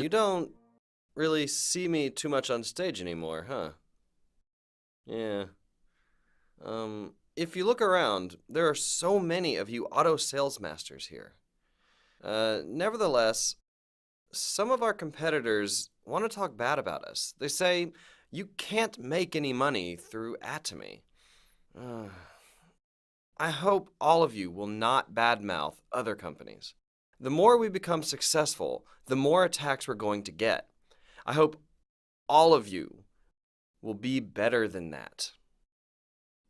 You don't really see me too much on stage anymore, huh? Yeah. If you look around, there are so many of you auto sales masters here. Nevertheless, some of our competitors want to talk bad about us. They say you can't make any money through Atomy. I hope all of you will not badmouth other companies. The more we become successful, the more attacks we're going to get. I hope all of you will be better than that.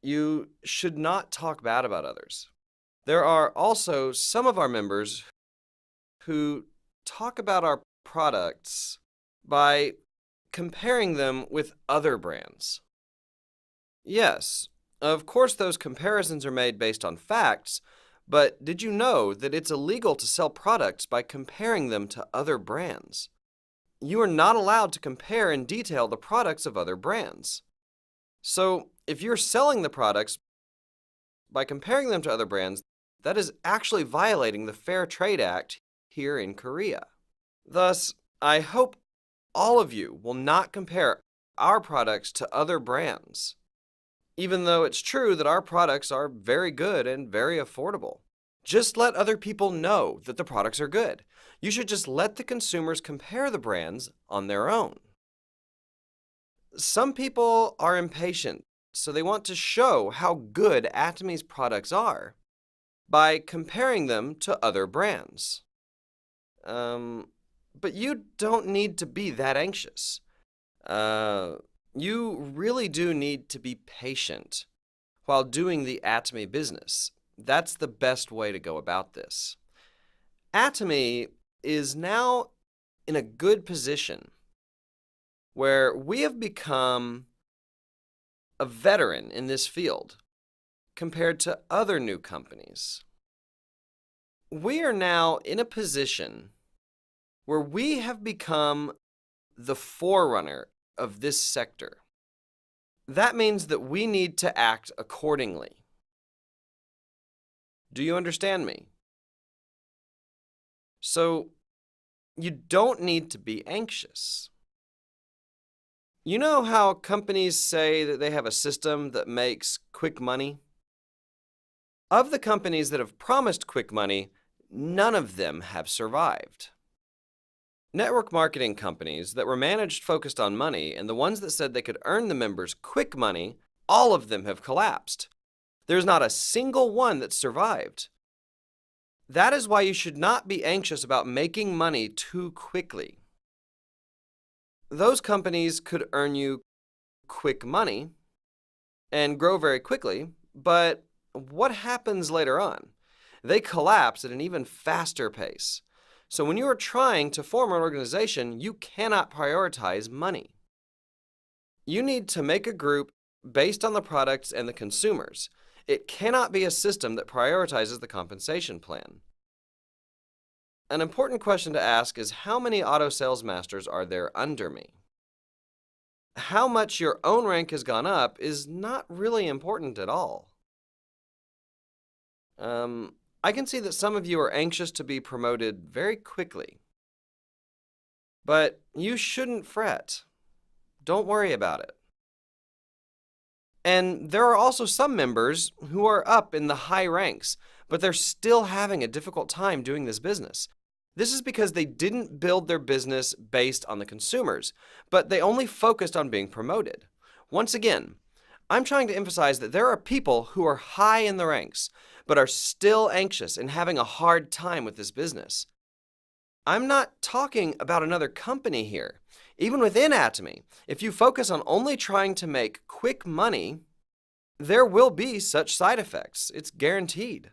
You should not talk bad about others. There are also some of our members who talk about our products by comparing them with other brands. Yes, of course those comparisons are made based on facts, but did you know that it's illegal to sell products by comparing them to other brands? You are not allowed to compare in detail the products of other brands. So, if you're selling the products by comparing them to other brands, that is actually violating the Fair Trade Act here in Korea. Thus, I hope all of you will not compare our products to other brands, even though it's true that our products are very good and very affordable. Just let other people know that the products are good. You should just let the consumers compare the brands on their own. Some people are impatient, so they want to show how good Atomy's products are by comparing them to other brands. But you don't need to be that anxious. You really do need to be patient while doing the Atomy business. That's the best way to go about this. Atomy is now in a good position where we have become a veteran in this field compared to other new companies. We are now in a position where we have become the forerunner of this sector. That means that we need to act accordingly. Do you understand me? So, you don't need to be anxious. You know how companies say that they have a system that makes quick money? Of the companies that have promised quick money, none of them have survived. Network marketing companies that were managed focused on money and the ones that said they could earn the members quick money, all of them have collapsed. There's not a single one that survived. That is why you should not be anxious about making money too quickly. Those companies could earn you quick money and grow very quickly, but what happens later on? They collapse at an even faster pace. So when you are trying to form an organization, you cannot prioritize money. You need to make a group based on the products and the consumers. It cannot be a system that prioritizes the compensation plan. An important question to ask is how many auto sales masters are there under me? How much your own rank has gone up is not really important at all. I can see that some of you are anxious to be promoted very quickly. But you shouldn't fret. Don't worry about it. And there are also some members who are up in the high ranks, but they're still having a difficult time doing this business. This is because they didn't build their business based on the consumers, but they only focused on being promoted. Once again, I'm trying to emphasize that there are people who are high in the ranks, but are still anxious and having a hard time with this business. I'm not talking about another company here. Even within Atomy, if you focus on only trying to make quick money, there will be such side effects. It's guaranteed.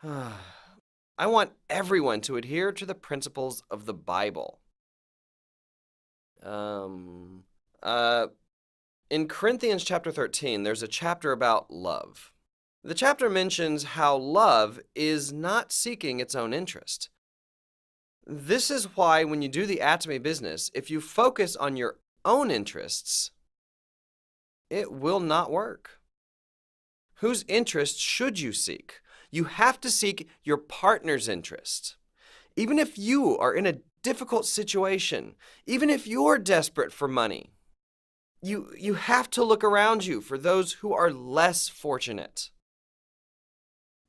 I want everyone to adhere to the principles of the Bible. In Corinthians chapter 13, there's a chapter about love. The chapter mentions how love is not seeking its own interest. This is why when you do the Atomy business, if you focus on your own interests, it will not work. Whose interest should you seek? You have to seek your partner's interest. Even if you are in a difficult situation, even if you're desperate for money, you have to look around you for those who are less fortunate.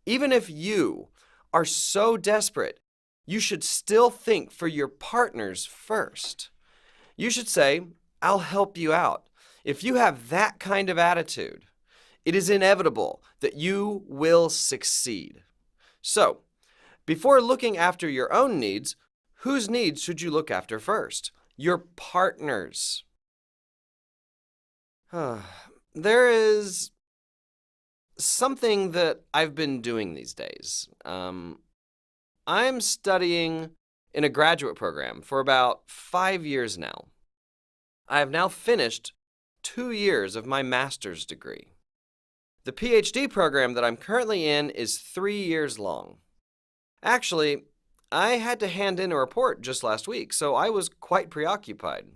Even if you are so desperate, you should still think for your partners first. You should say, "I'll help you out." If you have that kind of attitude, it is inevitable that you will succeed. So, before looking after your own needs, whose needs should you look after first? Your partner's. There is something that I've been doing these days. I'm studying in a graduate program for about 5 years now. I have now finished 2 years of my master's degree. The PhD program that I'm currently in is 3 years long. Actually, I had to hand in a report just last week, so I was quite preoccupied.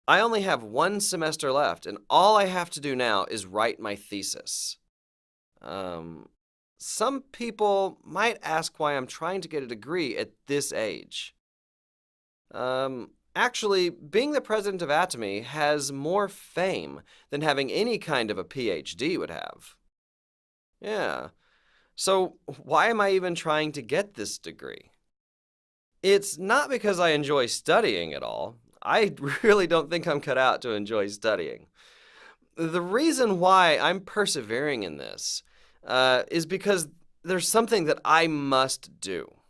I only have 1 semester left, and all I have to do now is write my thesis. Some people might ask why I'm trying to get a degree at this age. Actually, being the president of Atomy has more fame than having any kind of a PhD would have. Yeah. So why am I even trying to get this degree? It's not because I enjoy studying at all. I really don't think I'm cut out to enjoy studying. The reason why I'm persevering in this is because there's something that I must do.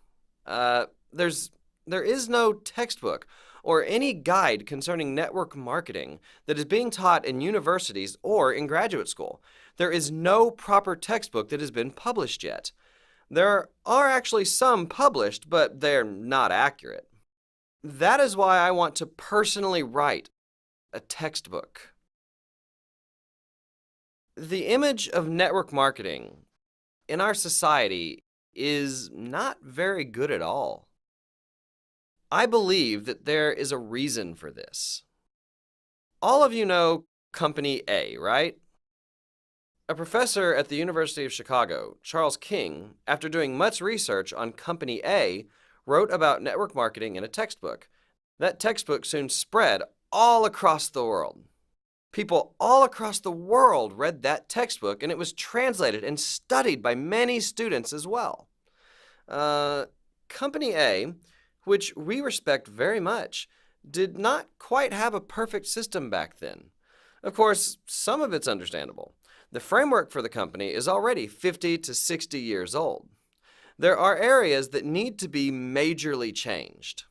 There is no textbook or any guide concerning network marketing that is being taught in universities or in graduate school. There is no proper textbook that has been published yet. There are actually some published, but they're not accurate. That is why I want to personally write a textbook. The image of network marketing in our society is not very good at all. I believe that there is a reason for this. All of you know Company A, right? A professor at the University of Chicago, Charles King, after doing much research on Company A, wrote about network marketing in a textbook. That textbook soon spread all across the world. People all across the world read that textbook, and it was translated and studied by many students as well. Company A, which we respect very much, did not quite have a perfect system back then. Of course, some of it's understandable. The framework for the company is already 50 to 60 years old. There are areas that need to be majorly changed.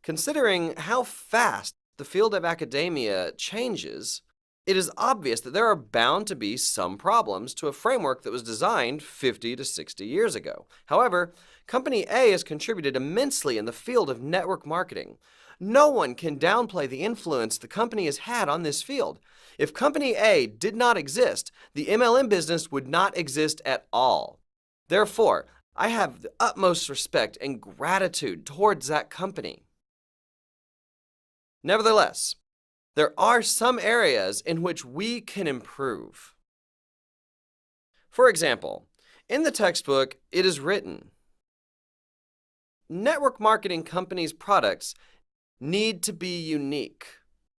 Considering how fast the field of academia changes, it is obvious that there are bound to be some problems to a framework that was designed 50 to 60 years ago. However, Company A has contributed immensely in the field of network marketing. No one can downplay the influence the company has had on this field. If Company A did not exist, the MLM business would not exist at all. Therefore, I have the utmost respect and gratitude towards that company. Nevertheless, there are some areas in which we can improve. For example, in the textbook, it is written, network marketing companies' products need to be unique.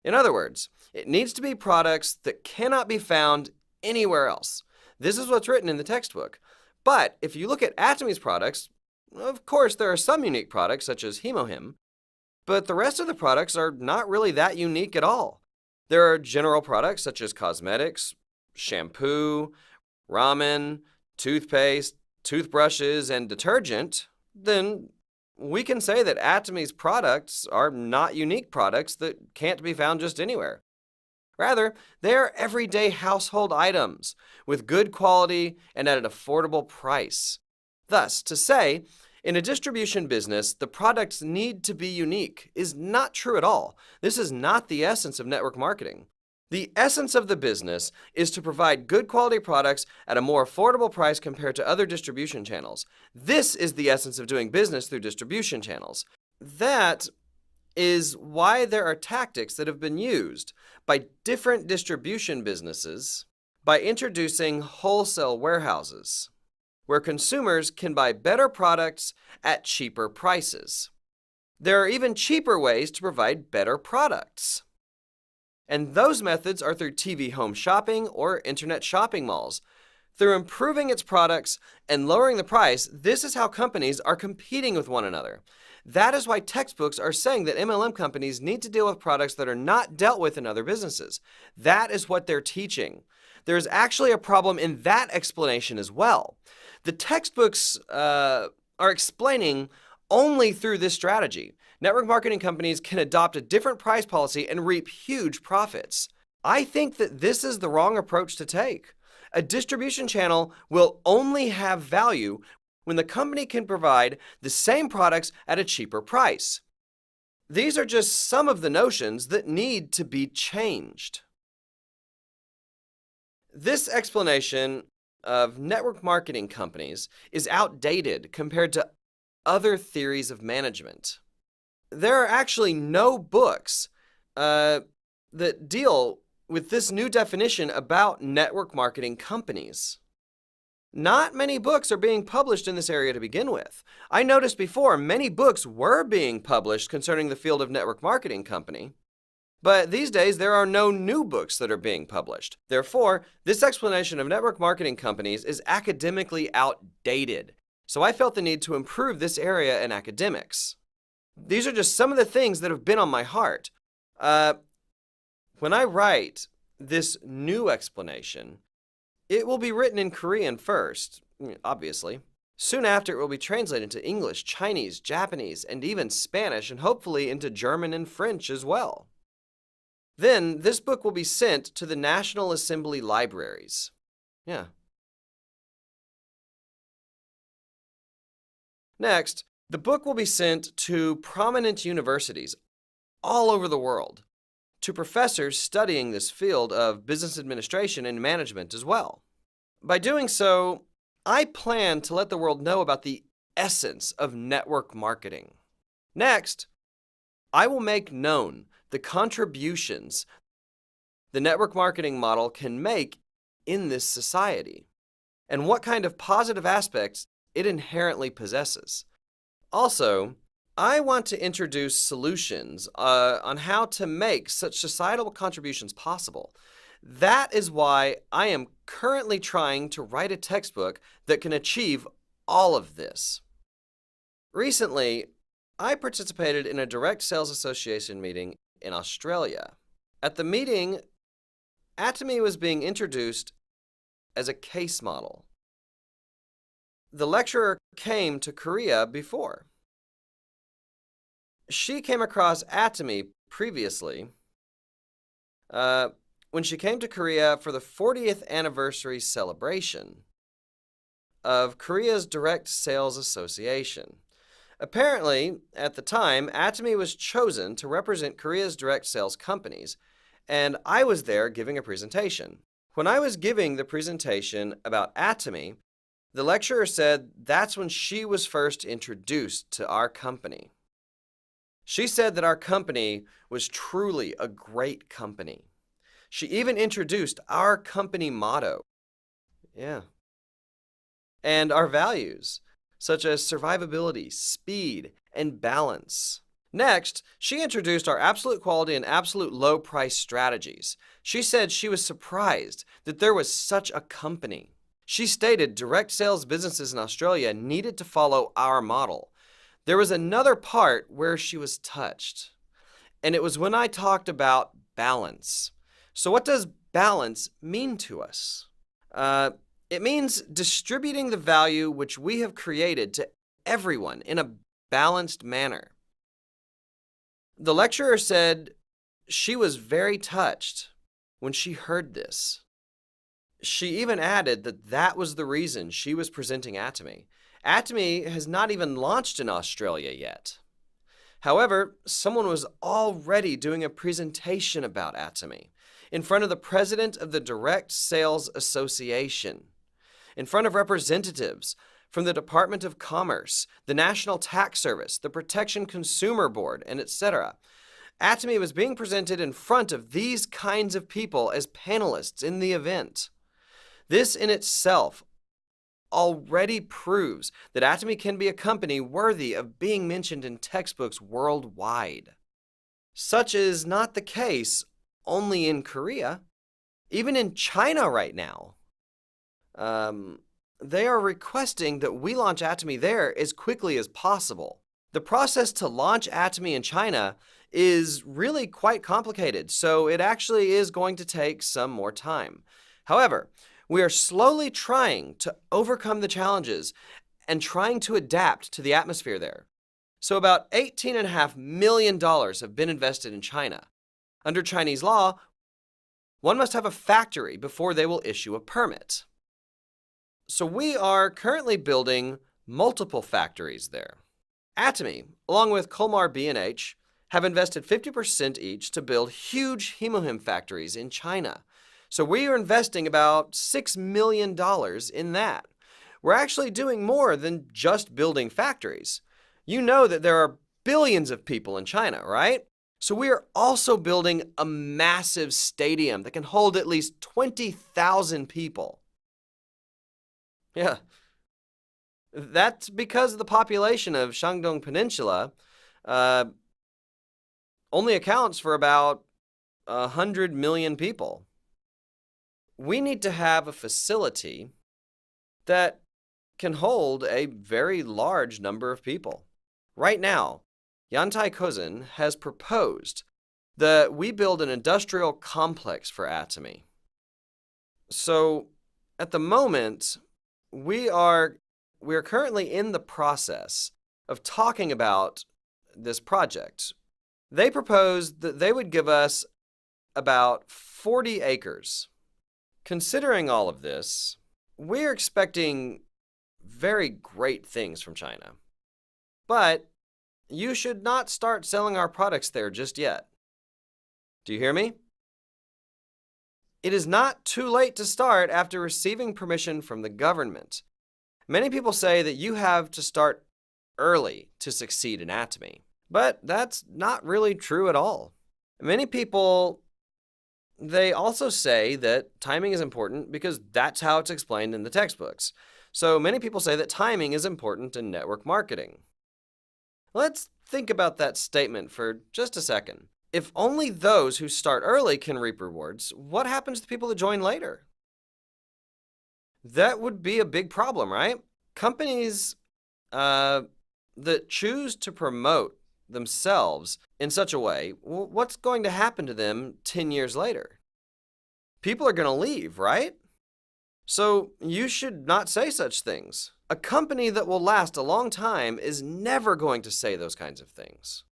In other words, it needs to be products that cannot be found anywhere else. This is what's written in the textbook. But if you look at Atomy's products, of course there are some unique products such as HemoHim, but the rest of the products are not really that unique at all. There are general products such as cosmetics, shampoo, ramen, toothpaste, toothbrushes, and detergent. Then we can say that Atomy's products are not unique products that can't be found just anywhere. Rather, they are everyday household items with good quality and at an affordable price. Thus, to say, in a distribution business, the products need to be unique is not true at all. This is not the essence of network marketing. The essence of the business is to provide good quality products at a more affordable price compared to other distribution channels. This is the essence of doing business through distribution channels. That is why there are tactics that have been used by different distribution businesses by introducing wholesale warehouses, where consumers can buy better products at cheaper prices. There are even cheaper ways to provide better products. And those methods are through TV home shopping or internet shopping malls. Through improving its products and lowering the price, this is how companies are competing with one another. That is why textbooks are saying that MLM companies need to deal with products that are not dealt with in other businesses. That is what they're teaching. There is actually a problem in that explanation as well. The textbooks are explaining only through this strategy. Network marketing companies can adopt a different price policy and reap huge profits. I think that this is the wrong approach to take. A distribution channel will only have value when the company can provide the same products at a cheaper price. These are just some of the notions that need to be changed. This explanation of network marketing companies is outdated compared to other theories of management. There are actually no books that deal with this new definition about network marketing companies. Not many books are being published in this area to begin with. I noticed before many books were being published concerning the field of network marketing company, but these days there are no new books that are being published. Therefore, this explanation of network marketing companies is academically outdated. So I felt the need to improve this area in academics. These are just some of the things that have been on my heart. When I write this new explanation, it will be written in Korean first, obviously. Soon after, it will be translated into English, Chinese, Japanese, and even Spanish, and hopefully into German and French as well. Then, this book will be sent to the National Assembly libraries. Next, the book will be sent to prominent universities all over the world, to professors studying this field of business administration and management as well. By doing so, I plan to let the world know about the essence of network marketing. Next, I will make known the contributions the network marketing model can make in this society and what kind of positive aspects it inherently possesses. Also, I want to introduce solutions on how to make such societal contributions possible. That is why I am currently trying to write a textbook that can achieve all of this. Recently, I participated in a direct sales association meeting in Australia. At the meeting, Atomy was being introduced as a case model. The lecturer came to Korea before. She came across Atomy previously when she came to Korea for the 40th anniversary celebration of Korea's Direct Sales Association. Apparently, at the time, Atomy was chosen to represent Korea's direct sales companies, and I was there giving a presentation. When I was giving the presentation about Atomy, the lecturer said that's when she was first introduced to our company. She said that our company was truly a great company. She even introduced our company motto. And our values, such as survivability, speed, and balance. Next, she introduced our absolute quality and absolute low price strategies. She said she was surprised that there was such a company. She stated direct sales businesses in Australia needed to follow our model. There was another part where she was touched, and it was when I talked about balance. So what does balance mean to us? It means distributing the value which we have created to everyone in a balanced manner. The lecturer said she was very touched when she heard this. She even added that that was the reason she was presenting Atomy. Atomy has not even launched in Australia yet. However, someone was already doing a presentation about Atomy in front of the president of the Direct Sales Association, in front of representatives from the Department of Commerce, the National Tax Service, the Protection Consumer Board, and etc. Atomy was being presented in front of these kinds of people as panelists in the event. This in itself already proves that Atomy can be a company worthy of being mentioned in textbooks worldwide. Such is not the case only in Korea. Even in China right now, they are requesting that we launch Atomy there as quickly as possible. The process to launch Atomy in China is really quite complicated, so it actually is going to take some more time. However, we are slowly trying to overcome the challenges and trying to adapt to the atmosphere there. So about $18.5 million have been invested in China. Under Chinese law, one must have a factory before they will issue a permit. So we are currently building multiple factories there. Atomy, along with Colmar B&H, have invested 50% each to build huge hemohim factories in China. So we are investing about $6 million in that. We're actually doing more than just building factories. You know that there are billions of people in China, right? So we are also building a massive stadium that can hold at least 20,000 people. Yeah, that's because the population of Shandong Peninsula only accounts for about 100 million people. We need to have a facility that can hold a very large number of people. Right now, Yantai Kozin has proposed that we build an industrial complex for Atomy. So, at the moment, we are currently in the process of talking about this project. They proposed that they would give us about 40 acres. Considering all of this, we're expecting very great things from China. But you should not start selling our products there just yet. Do you hear me? It is not too late to start after receiving permission from the government. Many people say that you have to start early to succeed in Atomy, but that's not really true at all. Many people, they also say that timing is important because that's how it's explained in the textbooks. So many people say that timing is important in network marketing. Let's think about that statement for just a second. If only those who start early can reap rewards, what happens to people that join later? That would be a big problem, right? Companies that choose to promote themselves in such a way, what's going to happen to them 10 years later? People are going to leave, right? So you should not say such things. A company that will last a long time is never going to say those kinds of things.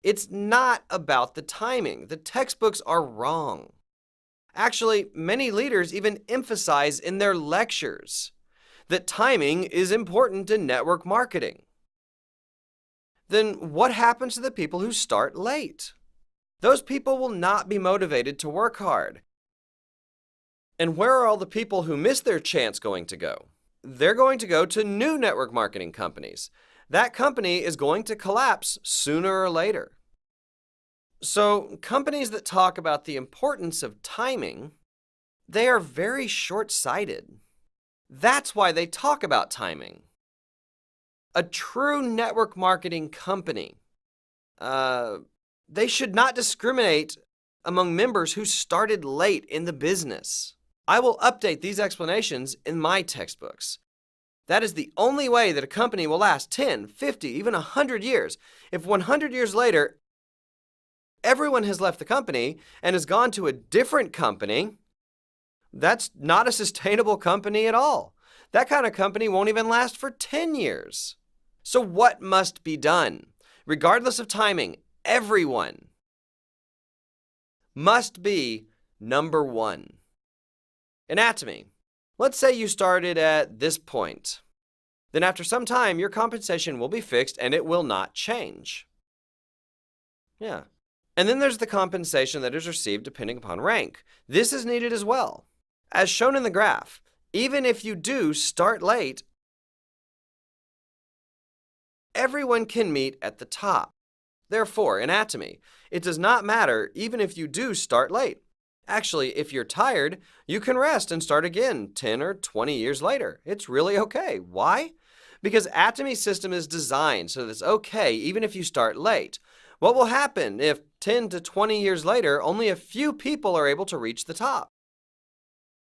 It's not about the timing. The textbooks are wrong. Actually, many leaders even emphasize in their lectures that timing is important in network marketing. Then what happens to the people who start late? Those people will not be motivated to work hard. And where are all the people who miss their chance going to go? They're going to go to new network marketing companies. That company is going to collapse sooner or later. So companies that talk about the importance of timing, they are very short-sighted. That's why they talk about timing. A true network marketing company, they should not discriminate among members who started late in the business. I will update these explanations in my textbooks. That is the only way that a company will last 10, 50, even 100 years. If 100 years later, everyone has left the company and has gone to a different company, that's not a sustainable company at all. That kind of company won't even last for 10 years. So what must be done? Regardless of timing, everyone must be number one. In Atomy, let's say you started at this point. Then after some time, your compensation will be fixed and it will not change. Yeah. And then there's the compensation that is received depending upon rank. This is needed as well. As shown in the graph, even if you do start late, everyone can meet at the top. Therefore, in Atomy, it does not matter even if you do start late. Actually, if you're tired, you can rest and start again 10 or 20 years later. It's really okay. Why? Because Atomy's system is designed so that it's okay even if you start late. What will happen if 10 to 20 years later, only a few people are able to reach the top?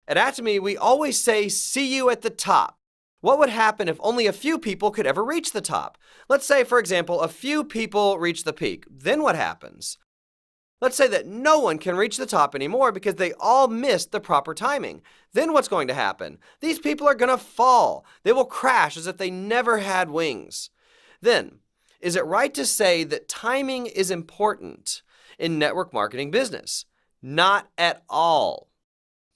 At Atomy, we always say, see you at the top. What would happen if only a few people could ever reach the top? Let's say, for example, a few people reach the peak. Then what happens? Let's say that no one can reach the top anymore because they all missed the proper timing. Then what's going to happen? These people are going to fall. They will crash as if they never had wings. Then, is it right to say that timing is important in network marketing business? Not at all.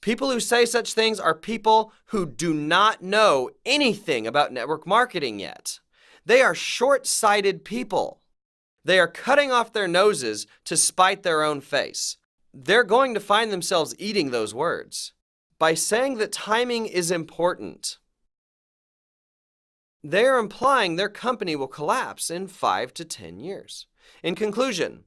People who say such things are people who do not know anything about network marketing yet. They are short-sighted people. They are cutting off their noses to spite their own face. They're going to find themselves eating those words. By saying that timing is important, they are implying their company will collapse in 5 to 10 years. In conclusion,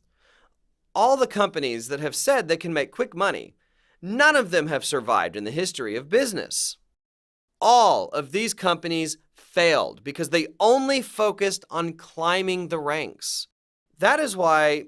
all the companies that have said they can make quick money, none of them have survived in the history of business. All of these companies failed because they only focused on climbing the ranks. That is why,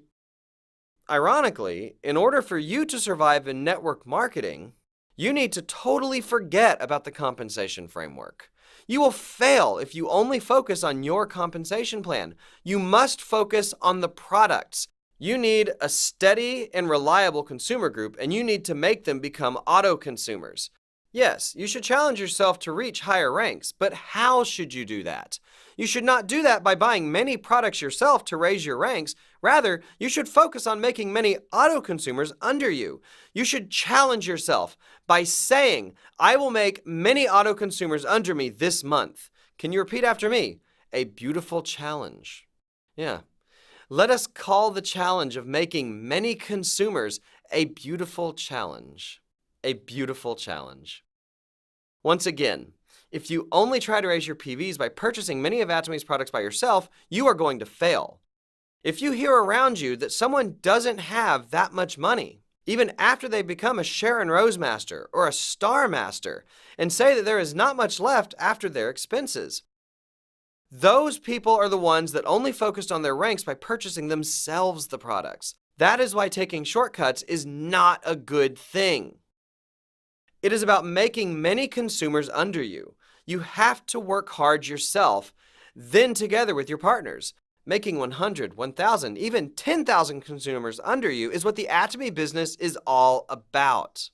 ironically, in order for you to survive in network marketing, you need to totally forget about the compensation framework. You will fail if you only focus on your compensation plan. You must focus on the products. You need a steady and reliable consumer group, and you need to make them become auto consumers. Yes, you should challenge yourself to reach higher ranks, but how should you do that? You should not do that by buying many products yourself to raise your ranks. Rather, you should focus on making many auto consumers under you. You should challenge yourself by saying, I will make many auto consumers under me this month. Can you repeat after me? A beautiful challenge. Yeah. Let us call the challenge of making many consumers a beautiful challenge. A beautiful challenge. Once again, if you only try to raise your PVs by purchasing many of Atomy's products by yourself, you are going to fail. If you hear around you that someone doesn't have that much money, even after they become a Sharon Rose Master or a Star Master, and say that there is not much left after their expenses, those people are the ones that only focused on their ranks by purchasing themselves the products. That is why taking shortcuts is not a good thing. It is about making many consumers under you. You have to work hard yourself, then together with your partners. Making 100, 1,000, even 10,000 consumers under you is what the Atomy business is all about.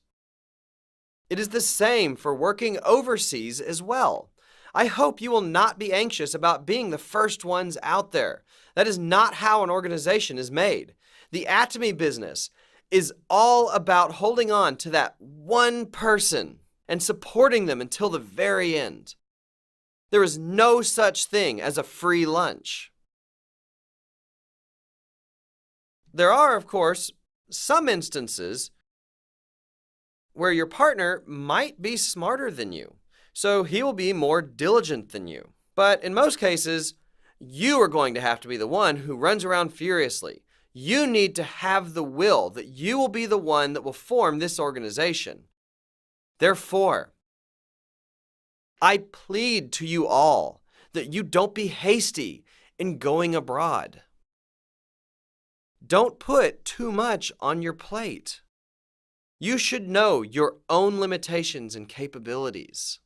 It is the same for working overseas as well. I hope you will not be anxious about being the first ones out there. That is not how an organization is made. The Atomy business is all about holding on to that one person and supporting them until the very end. There is no such thing as a free lunch. There are, of course, some instances where your partner might be smarter than you, so he will be more diligent than you. But in most cases, you are going to have to be the one who runs around furiously. You need to have the will that you will be the one that will form this organization. Therefore, I plead to you all that you don't be hasty in going abroad. Don't put too much on your plate. You should know your own limitations and capabilities.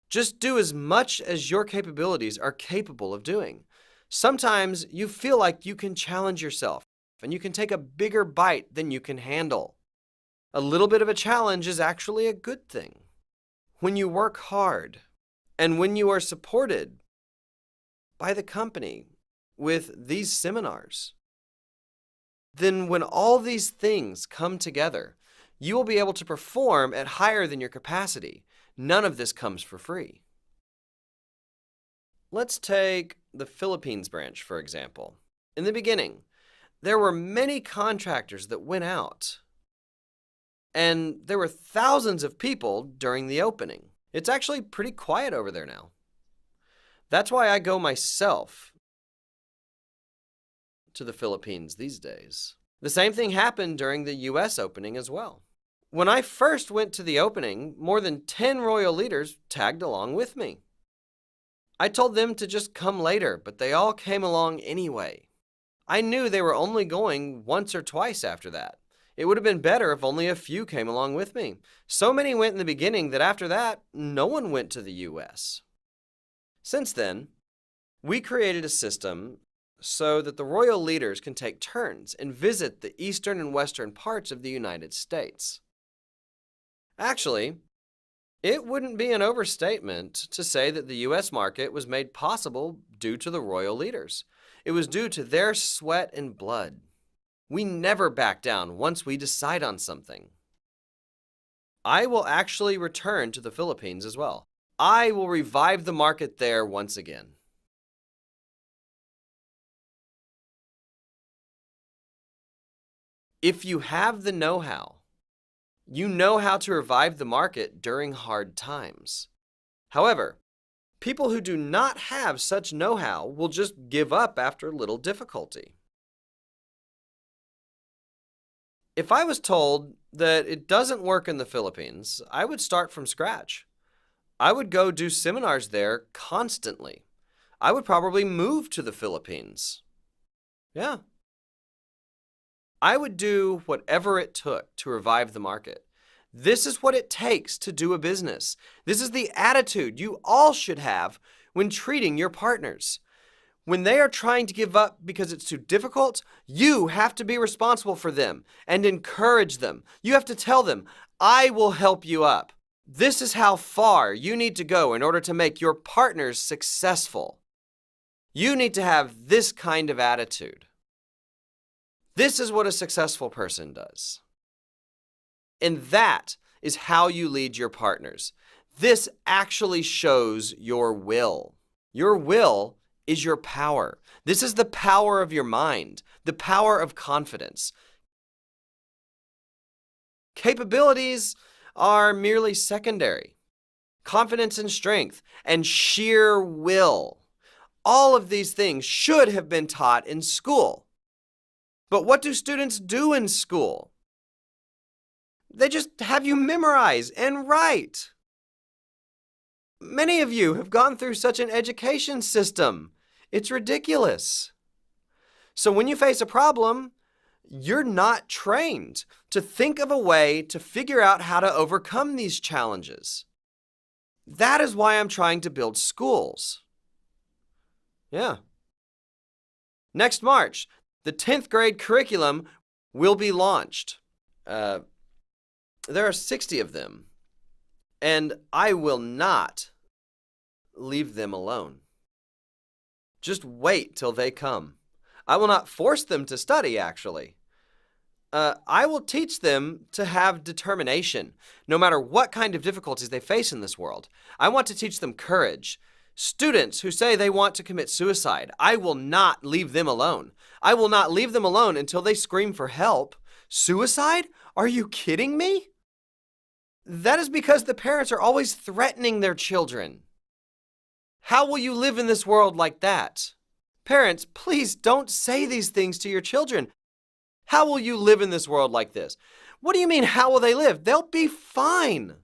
Just do as much as your capabilities are capable of doing. Sometimes you feel like you can challenge yourself and you can take a bigger bite than you can handle. A little bit of a challenge is actually a good thing. When you work hard and when you are supported by the company with these seminars, then when all these things come together, you will be able to perform at higher than your capacity. None of this comes for free. Let's take the Philippines branch, for example. In the beginning, there were many contractors that went out, and there were thousands of people during the opening. It's actually pretty quiet over there now. That's why I go myself to the Philippines these days. The same thing happened during the US opening as well. When I first went to the opening, more than 10 royal leaders tagged along with me. I told them to just come later, but they all came along anyway. I knew they were only going once or twice after that. It would have been better if only a few came along with me. So many went in the beginning that after that, no one went to the US. Since then, we created a system so that the royal leaders can take turns and visit the eastern and western parts of the United States. Actually, it wouldn't be an overstatement to say that the US market was made possible due to the royal leaders. It was due to their sweat and blood. We never back down once we decide on something. I will actually return to the Philippines as well. I will revive the market there once again. If you have the know-how, you know how to revive the market during hard times. However, people who do not have such know-how will just give up after little difficulty. If I was told that it doesn't work in the Philippines, I would start from scratch. I would go do seminars there constantly. I would probably move to the Philippines. Yeah. I would do whatever it took to revive the market. This is what it takes to do a business. This is the attitude you all should have when treating your partners. When they are trying to give up because it's too difficult, you have to be responsible for them and encourage them. You have to tell them, I will help you up. This is how far you need to go in order to make your partners successful. You need to have this kind of attitude. This is what a successful person does. And that is how you lead your partners. This actually shows your will. Your will is your power. This is the power of your mind, the power of confidence. Capabilities are merely secondary. Confidence and strength and sheer will. All of these things should have been taught in school. But what do students do in school? They just have you memorize and write. Many of you have gone through such an education system. It's ridiculous. So when you face a problem, you're not trained to think of a way to figure out how to overcome these challenges. That is why I'm trying to build schools. Yeah. Next March, the 10th grade curriculum will be launched. There are 60 of them, and I will not leave them alone. Just wait till they come. I will not force them to study, actually. I will teach them to have determination, no matter what kind of difficulties they face in this world. I want to teach them courage. Students who say they want to commit suicide, I will not leave them alone. I will not leave them alone until they scream for help. Suicide? Are you kidding me? That is because the parents are always threatening their children. How will you live in this world like that? Parents, please don't say these things to your children. How will you live in this world like this? What do you mean, how will they live? They'll be fine.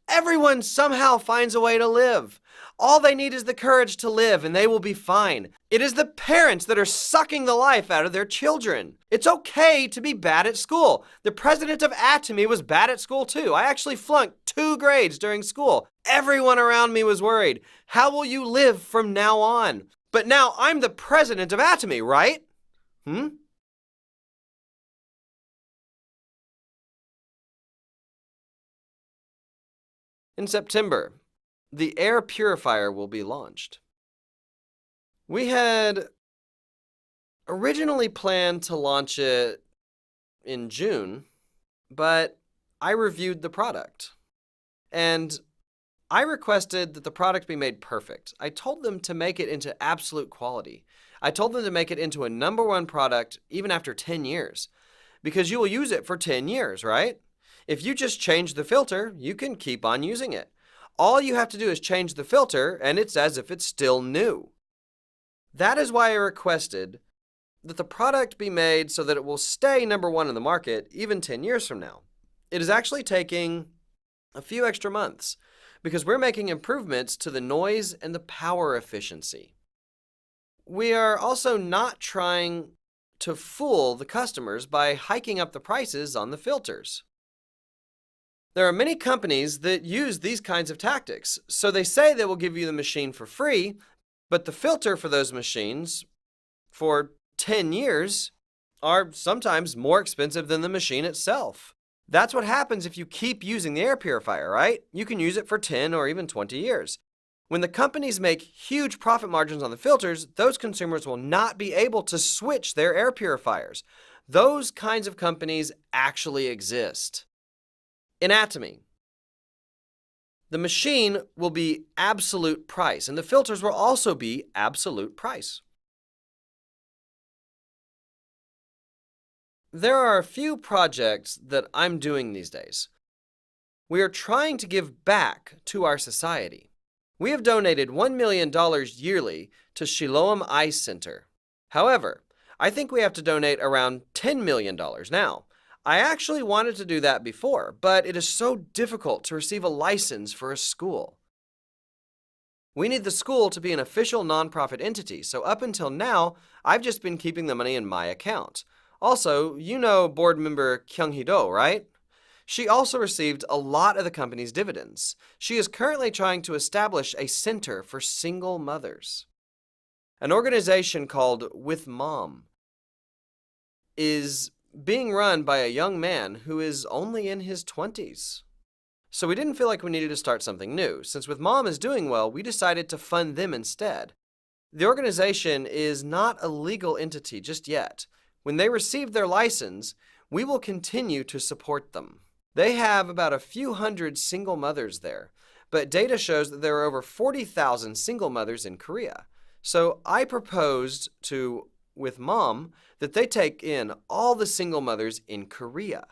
Everyone somehow finds a way to live. All they need is the courage to live, and they will be fine. It is the parents that are sucking the life out of their children. It's okay to be bad at school. The president of Atomy was bad at school too. I actually flunked 2 grades during school. Everyone around me was worried. How will you live from now on? But now I'm the president of Atomy, right? In September, the air purifier will be launched. We had originally planned to launch it in June, but I reviewed the product, and I requested that the product be made perfect. I told them to make it into absolute quality. I told them to make it into a #1 product even after 10 years, because you will use it for 10 years, right? If you just change the filter, you can keep on using it. All you have to do is change the filter, and it's as if it's still new. That is why I requested that the product be made so that it will stay number one in the market even 10 years from now. It is actually taking a few extra months because we're making improvements to the noise and the power efficiency. We are also not trying to fool the customers by hiking up the prices on the filters. There are many companies that use these kinds of tactics. So they say they will give you the machine for free, but the filter for those machines for 10 years are sometimes more expensive than the machine itself. That's what happens if you keep using the air purifier, right? You can use it for 10 or even 20 years. When the companies make huge profit margins on the filters, those consumers will not be able to switch their air purifiers. Those kinds of companies actually exist. In Atomy, the machine will be absolute price, and the filters will also be absolute price. There are a few projects that I'm doing these days. We are trying to give back to our society. We have donated $1 million yearly to Siloam Eye Center. However, I think we have to donate around $10 million now. I actually wanted to do that before, but it is so difficult to receive a license for a school. We need the school to be an official nonprofit entity, so up until now, I've just been keeping the money in my account. Also, you know board member Kyung-hee-do, right? She also received a lot of the company's dividends. She is currently trying to establish a center for single mothers. An organization called With Mom is being run by a young man who is only in his 20s. So we didn't feel like we needed to start something new. Since With Mom is doing well, we decided to fund them instead. The organization is not a legal entity just yet. When they receive their license, we will continue to support them. They have about a few hundred single mothers there, but data shows that there are over 40,000 single mothers in Korea. So I proposed to With Mom that they take in all the single mothers in Korea.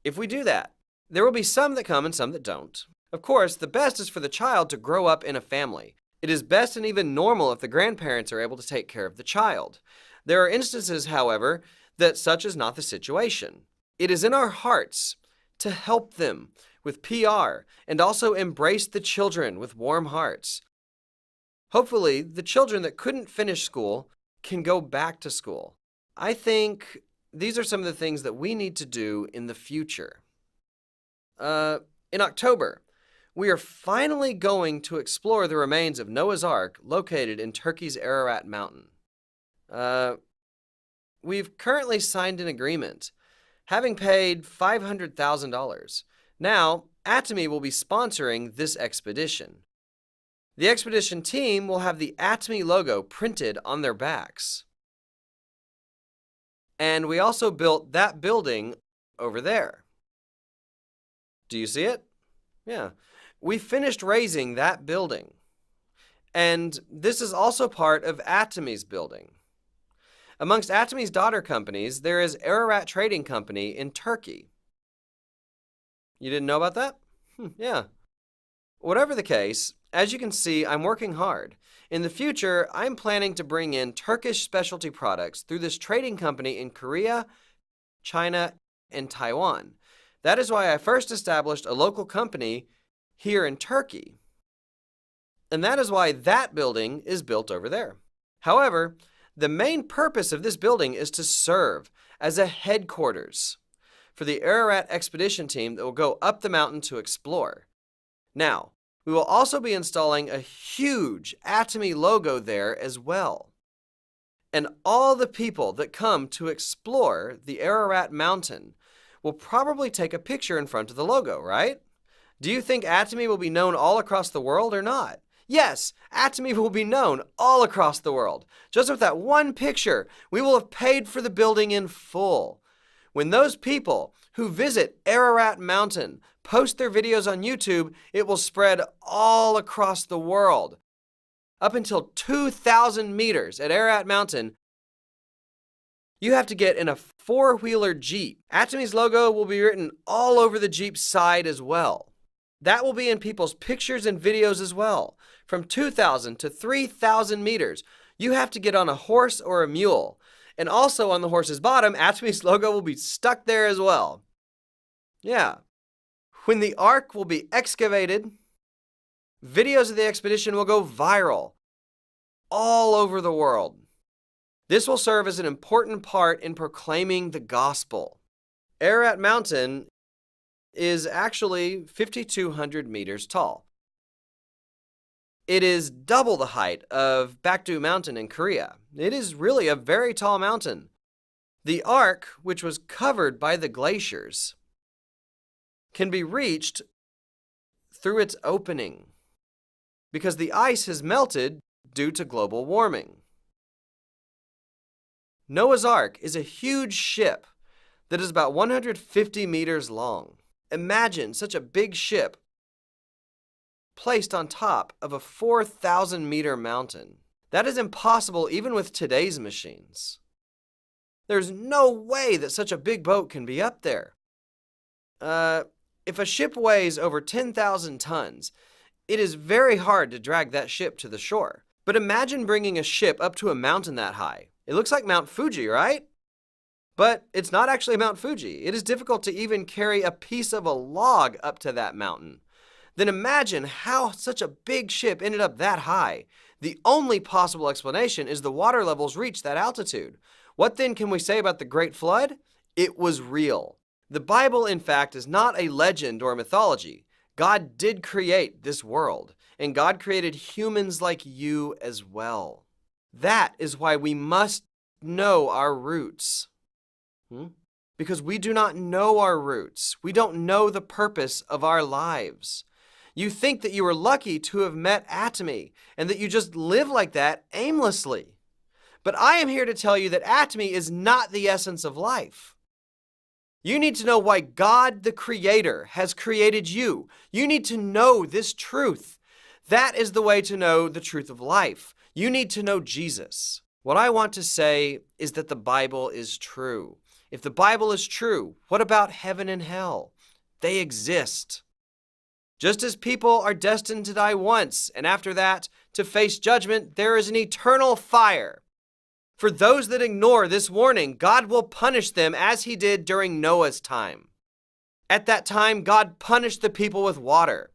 If we do that, there will be some that come and some that don't. Of course, the best is for the child to grow up in a family. It is best and even normal if the grandparents are able to take care of the child. There are instances, however, that such is not the situation. It is in our hearts to help them with PR and also embrace the children with warm hearts. Hopefully, the children that couldn't finish school can go back to school. I think these are some of the things that we need to do in the future. In October, we are finally going to explore the remains of Noah's Ark located in Turkey's Ararat Mountain. We've currently signed an agreement, having paid $500,000. Now, Atomy will be sponsoring this expedition. The expedition team will have the Atomy logo printed on their backs. And we also built that building over there. Do you see it? Yeah. We finished raising that building. And this is also part of Atomy's building. Amongst Atomy's daughter companies, there is Ararat Trading Company in Turkey. You didn't know about that? Yeah. Whatever the case, as you can see, I'm working hard. In the future, I'm planning to bring in Turkish specialty products through this trading company in Korea, China, and Taiwan. That is why I first established a local company here in Turkey. And that is why that building is built over there. However, the main purpose of this building is to serve as a headquarters for the Ararat expedition team that will go up the mountain to explore. Now, we will also be installing a huge Atomy logo there as well. And all the people that come to explore the Ararat Mountain will probably take a picture in front of the logo, right? Do you think Atomy will be known all across the world or not? Yes, Atomy will be known all across the world. Just with that one picture, we will have paid for the building in full. When those people who visit Ararat Mountain post their videos on YouTube, it will spread all across the world. Up until 2,000 meters at Ararat Mountain, you have to get in a four-wheeler Jeep. Atomy's logo will be written all over the Jeep's side as well. That will be in people's pictures and videos as well. From 2,000 to 3,000 meters, you have to get on a horse or a mule. And also on the horse's bottom, Atomy's logo will be stuck there as well. Yeah. When the Ark will be excavated, videos of the expedition will go viral all over the world. This will serve as an important part in proclaiming the gospel. Ararat Mountain is actually 5,200 meters tall. It is double the height of Bakdu Mountain in Korea. It is really a very tall mountain. The Ark, which was covered by the glaciers, can be reached through its opening because the ice has melted due to global warming. Noah's Ark is a huge ship that is about 150 meters long. Imagine such a big ship placed on top of a 4,000-meter mountain. That is impossible even with today's machines. There's no way that such a big boat can be up there. If a ship weighs over 10,000 tons, it is very hard to drag that ship to the shore. But imagine bringing a ship up to a mountain that high. It looks like Mount Fuji, right? But it's not actually Mount Fuji. It is difficult to even carry a piece of a log up to that mountain. Then imagine how such a big ship ended up that high. The only possible explanation is the water levels reached that altitude. What then can we say about the Great Flood? It was real. The Bible, in fact, is not a legend or mythology. God did create this world, and God created humans like you as well. That is why we must know our roots. Because we do not know our roots. We don't know the purpose of our lives. You think that you are lucky to have met Atomy and that you just live like that aimlessly. But I am here to tell you that Atomy is not the essence of life. You need to know why God, the Creator, has created you. You need to know this truth. That is the way to know the truth of life. You need to know Jesus. What I want to say is that the Bible is true. If the Bible is true, what about heaven and hell? They exist. Just as people are destined to die once, and after that, to face judgment, there is an eternal fire. For those that ignore this warning, God will punish them as he did during Noah's time. At that time, God punished the people with water.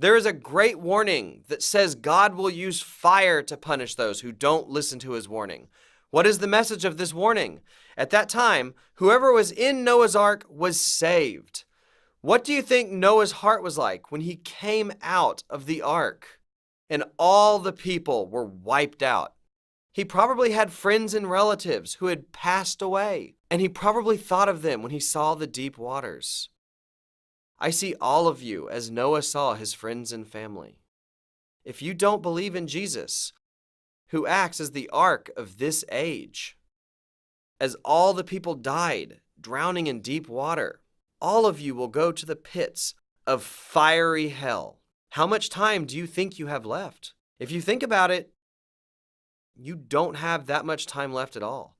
There is a great warning that says God will use fire to punish those who don't listen to his warning. What is the message of this warning? At that time, whoever was in Noah's Ark was saved. What do you think Noah's heart was like when he came out of the ark and all the people were wiped out? He probably had friends and relatives who had passed away, and he probably thought of them when he saw the deep waters. I see all of you as Noah saw his friends and family. If you don't believe in Jesus, who acts as the ark of this age, as all the people died, drowning in deep water, all of you will go to the pits of fiery hell. How much time do you think you have left? If you think about it, you don't have that much time left at all.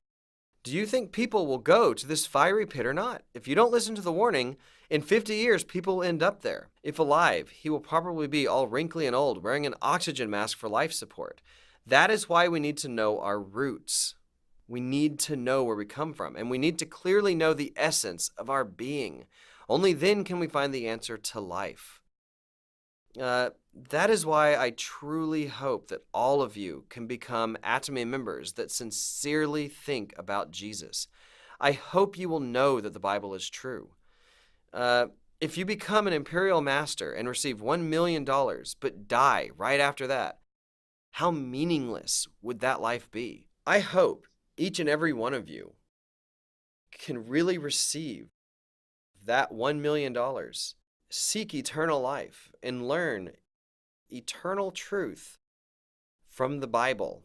Do you think people will go to this fiery pit or not? If you don't listen to the warning, in 50 years, people will end up there. If alive, he will probably be all wrinkly and old, wearing an oxygen mask for life support. That is why we need to know our roots. We need to know where we come from, and we need to clearly know the essence of our being. Only then can we find the answer to life. That is why I truly hope that all of you can become Atomy members that sincerely think about Jesus. I hope you will know that the Bible is true. If you become an imperial master and receive $1 million but die right after that, how meaningless would that life be? I hope each and every one of you can really receive that $1 million, seek eternal life, and learn eternal truth from the Bible.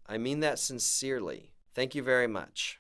I mean that sincerely. Thank you very much.